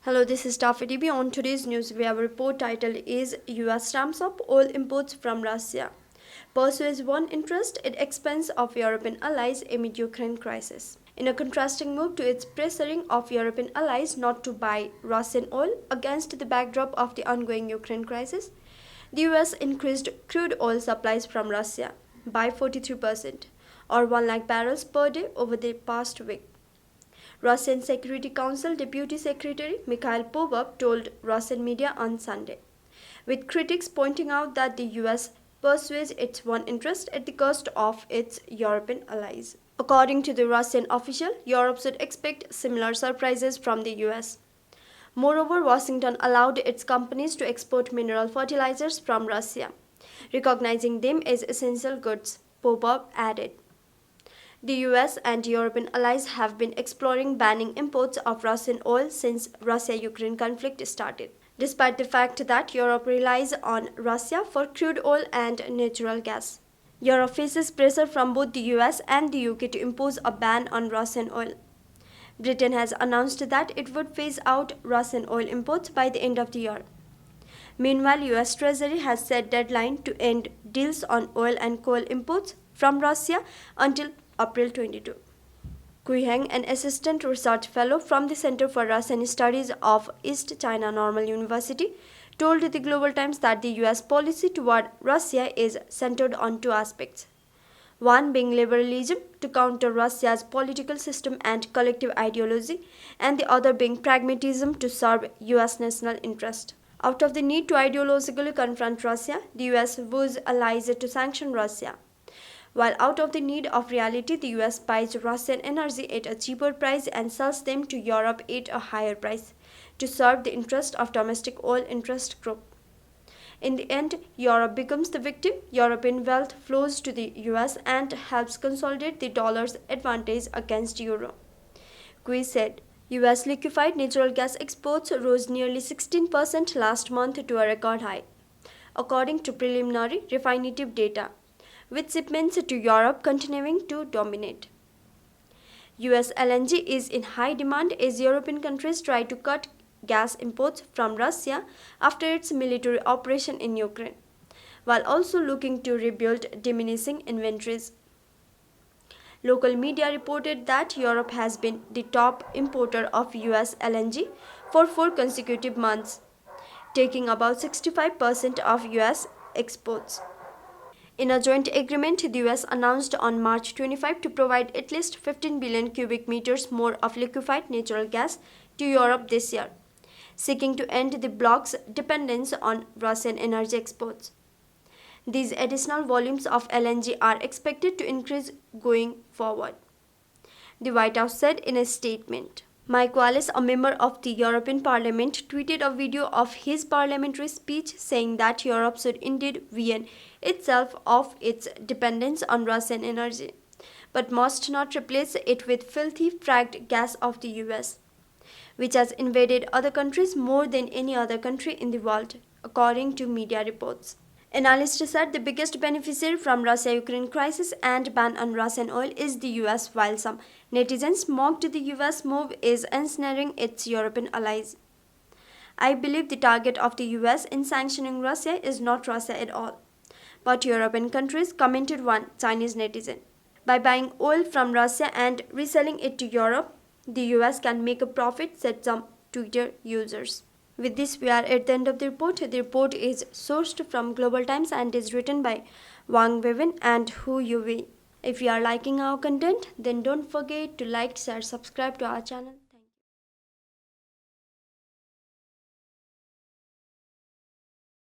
Hello, this is Danfe. On today's news, we have a report titled is US ramps up oil imports from Russia. Pursues one interest at expense of European allies amid Ukraine crisis. In a contrasting move to its pressuring of European allies not to buy Russian oil against the backdrop of the ongoing Ukraine crisis, the US increased crude oil supplies from Russia by 43%, or 1 lakh barrels per day over the past week. Russian Security Council Deputy Secretary Mikhail Popov told Russian media on Sunday, with critics pointing out that the US pursues its one interest at the cost of its European allies. According to the Russian official, Europe should expect similar surprises from the US. Moreover, Washington allowed its companies to export mineral fertilizers from Russia, recognizing them as essential goods, Popov added. The US and European allies have been exploring banning imports of Russian oil since Russia-Ukraine conflict started, despite the fact that Europe relies on Russia for crude oil and natural gas. Europe faces pressure from both the US and the UK to impose a ban on Russian oil. Britain has announced that it would phase out Russian oil imports by the end of the year. Meanwhile, US Treasury has set deadline to end deals on oil and coal imports from Russia until April 22. Kui Heng, an assistant research fellow from the Center for Russian Studies of East China Normal University, told the Global Times that the US policy toward Russia is centered on two aspects. One being liberalism to counter Russia's political system and collective ideology, and the other being pragmatism to serve US national interest. Out of the need to ideologically confront Russia, the US vows allies to sanction Russia, while out of the need of reality, the US buys Russian energy at a cheaper price and sells them to Europe at a higher price to serve the interest of domestic oil interest group. In the end, Europe becomes the victim. European wealth flows to the US and helps consolidate the dollar's advantage against euro. Kui said, US liquefied natural gas exports rose nearly 16% last month to a record high, according to preliminary refinitive data, with shipments to Europe continuing to dominate. US LNG is in high demand as European countries try to cut gas imports from Russia after its military operation in Ukraine, while also looking to rebuild diminishing inventories. Local media reported that Europe has been the top importer of US LNG for 4 consecutive months, taking about 65% of US exports. In a joint agreement, the US announced on March 25 to provide at least 15 billion cubic meters more of liquefied natural gas to Europe this year, seeking to end the bloc's dependence on Russian energy exports. These additional volumes of LNG are expected to increase going forward, the White House said in a statement. Mike Wallace, a member of the European Parliament, tweeted a video of his parliamentary speech saying that Europe should indeed wean itself of its dependence on Russian energy, but must not replace it with filthy fracked gas of the US, which has invaded other countries more than any other country in the world, according to media reports. Analysts said the biggest beneficiary from Russia-Ukraine crisis and ban on Russian oil is the US, while some netizens mocked the US move is ensnaring its European allies. I believe the target of the US in sanctioning Russia is not Russia at all, but European countries, commented one Chinese netizen. By buying oil from Russia and reselling it to Europe, the US can make a profit, said some Twitter users. With this, we are at the end of the report. The report is sourced from Global Times and is written by Wang Weiwen and Hu Yuwei. If you are liking our content, then don't forget to like, share, subscribe to our channel.